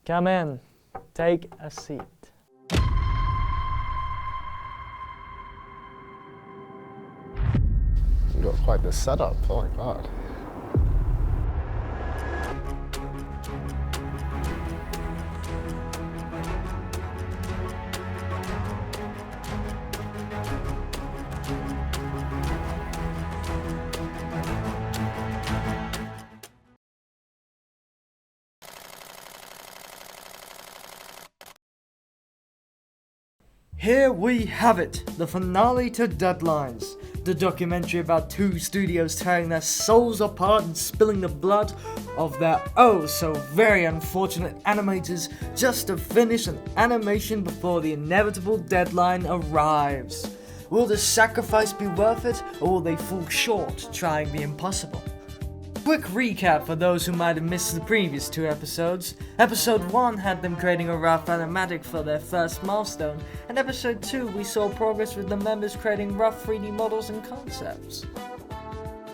Come in, take a seat. You got quite the setup, oh my god. Here we have it, the finale to Deadlines. The documentary about two studios tearing their souls apart and spilling the blood of their oh so very unfortunate animators just to finish an animation before the inevitable deadline arrives. Will the sacrifice be worth it, or will they fall short trying the impossible? Quick recap for those who might have missed the previous two episodes. Episode 1 had them creating a rough animatic for their first milestone, and episode 2 we saw progress with the members creating rough 3D models and concepts.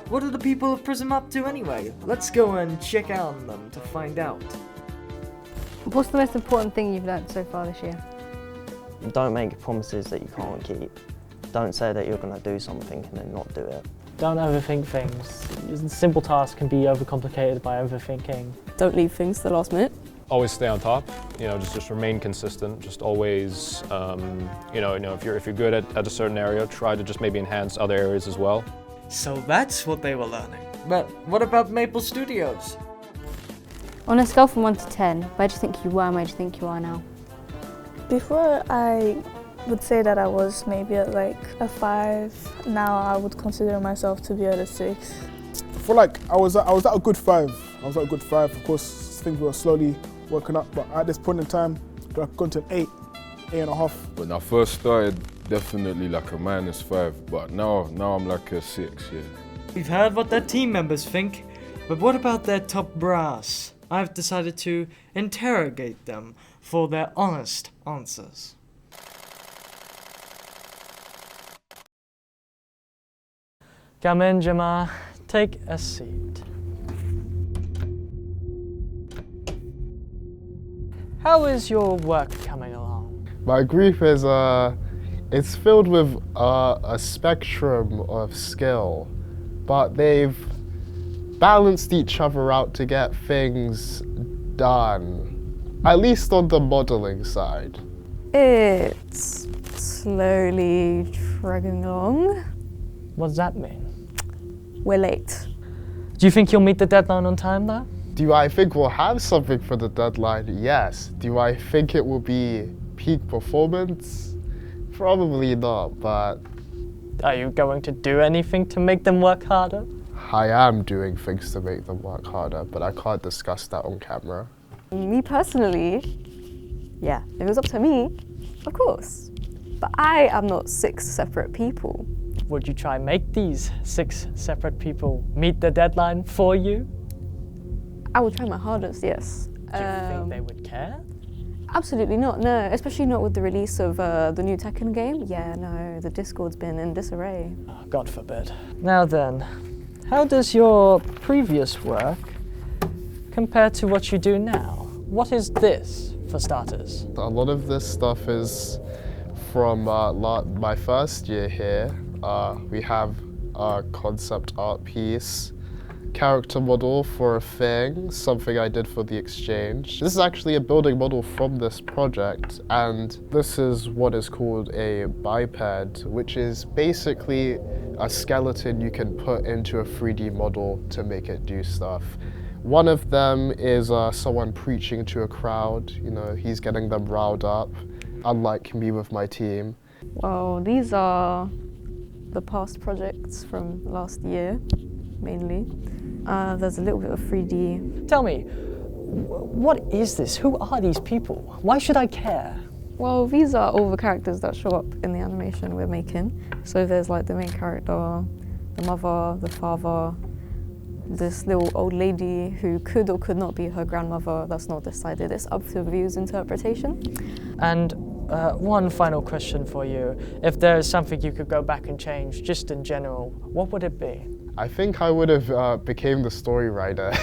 What are the people of Prism up to anyway? Let's go and check out on them to find out. What's the most important thing you've learnt so far this year? Don't make promises that you can't keep. Don't say that you're going to do something and then not do it. Don't overthink things. Simple tasks can be overcomplicated by overthinking. Don't leave things to the last minute. Always stay on top. Just remain consistent. Just always, if you're good at a certain area, try to just maybe enhance other areas as well. So that's what they were learning. But what about Maple Studios? On a scale from 1 to 10, where do you think you were and where do you think you are now? Before I would say that I was maybe at like a 5. Now I would consider myself to be at a 6. I feel like I was at a good 5. Of course, things were slowly working up, but at this point in time, I've gone to an 8.5. When I first started, definitely like a -5, but now I'm like a 6, yeah. We've heard what their team members think, but what about their top brass? I've decided to interrogate them for their honest answers. Come in, Jamar, take a seat. How is your work coming along? My grief is, it's filled with a spectrum of skill, but they've balanced each other out to get things done, at least on the modelling side. It's slowly dragging along. What does that mean? We're late. Do you think you'll meet the deadline on time, though? Do I think we'll have something for the deadline? Yes. Do I think it will be peak performance? Probably not, but... Are you going to do anything to make them work harder? I am doing things to make them work harder, but I can't discuss that on camera. Me personally, yeah, if it was up to me, of course. But I am not 6 separate people. Would you try and make these 6 separate people meet the deadline for you? I would try my hardest, yes. Do you think they would care? Absolutely not, no. Especially not with the release of the new Tekken game. Yeah, no, the Discord's been in disarray. Oh, God forbid. Now then, how does your previous work compare to what you do now? What is this, for starters? A lot of this stuff is from my first year here. We have a concept art piece, character model for a thing, something I did for the exchange. This is actually a building model from this project, and this is what is called a biped, which is basically a skeleton you can put into a 3D model to make it do stuff. One of them is someone preaching to a crowd, he's getting them riled up, unlike me with my team. Well, these are the past projects from last year, mainly. There's a little bit of 3D. Tell me, what is this? Who are these people? Why should I care? Well, these are all the characters that show up in the animation we're making. So there's like the main character, the mother, the father, this little old lady who could or could not be her grandmother. That's not decided. It's up to the viewer's interpretation. And one final question for you. If there is something you could go back and change, just in general, what would it be? I think I would have became the story writer.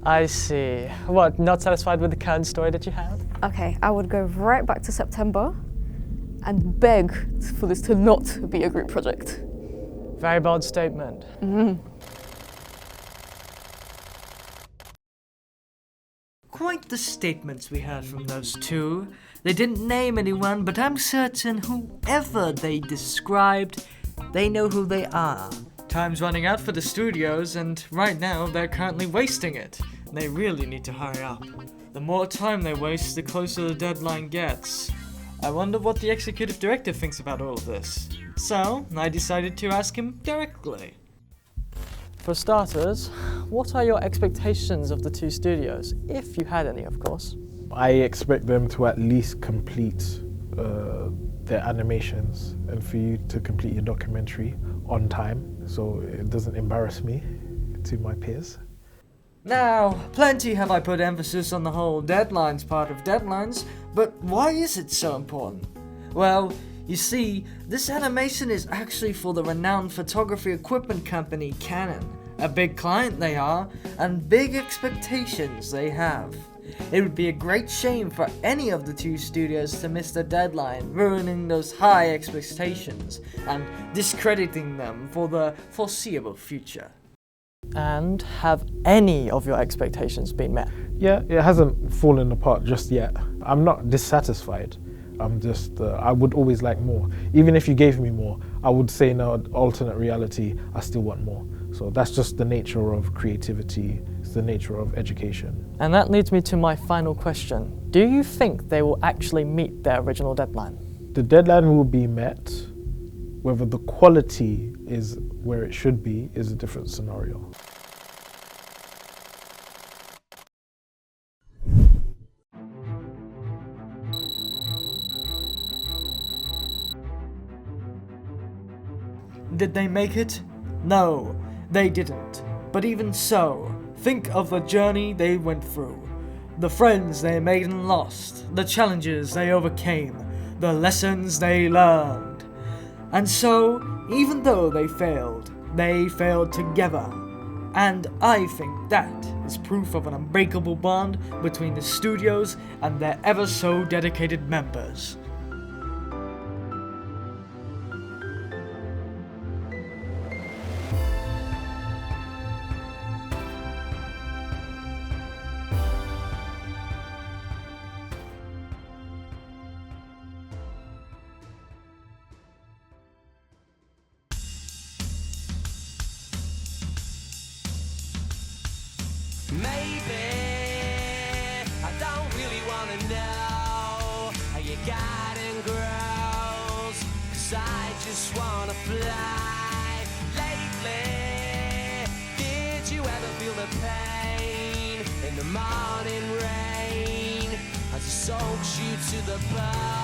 I see. What, not satisfied with the current story that you have? Okay, I would go right back to September and beg for this to not be a group project. Very bold statement. Quite the statements we heard from those two. They didn't name anyone, but I'm certain whoever they described, they know who they are. Time's running out for the studios, and right now they're currently wasting it. They really need to hurry up. The more time they waste, the closer the deadline gets. I wonder what the executive director thinks about all of this. So, I decided to ask him directly. For starters, what are your expectations of the two studios, if you had any, of course? I expect them to at least complete their animations and for you to complete your documentary on time so it doesn't embarrass me to my peers. Now, plenty have I put emphasis on the whole deadlines part of deadlines, but why is it so important? Well, you see, this animation is actually for the renowned photography equipment company Canon. A big client they are, and big expectations they have. It would be a great shame for any of the two studios to miss the deadline, ruining those high expectations and discrediting them for the foreseeable future. And have any of your expectations been met? Yeah, it hasn't fallen apart just yet. I'm not dissatisfied. I'm just, I would always like more. Even if you gave me more, I would say in an alternate reality, I still want more. So that's just the nature of creativity, it's the nature of education. And that leads me to my final question. Do you think they will actually meet their original deadline? The deadline will be met. Whether the quality is where it should be is a different scenario. Did they make it? No, they didn't. But even so, think of the journey they went through. The friends they made and lost, the challenges they overcame, the lessons they learned. And so, even though they failed together. And I think that is proof of an unbreakable bond between the studios and their ever so dedicated members. Maybe I don't really wanna know how your garden grows, 'cause I just wanna fly. Lately, did you ever feel the pain in the morning rain as it soaks you to the bone?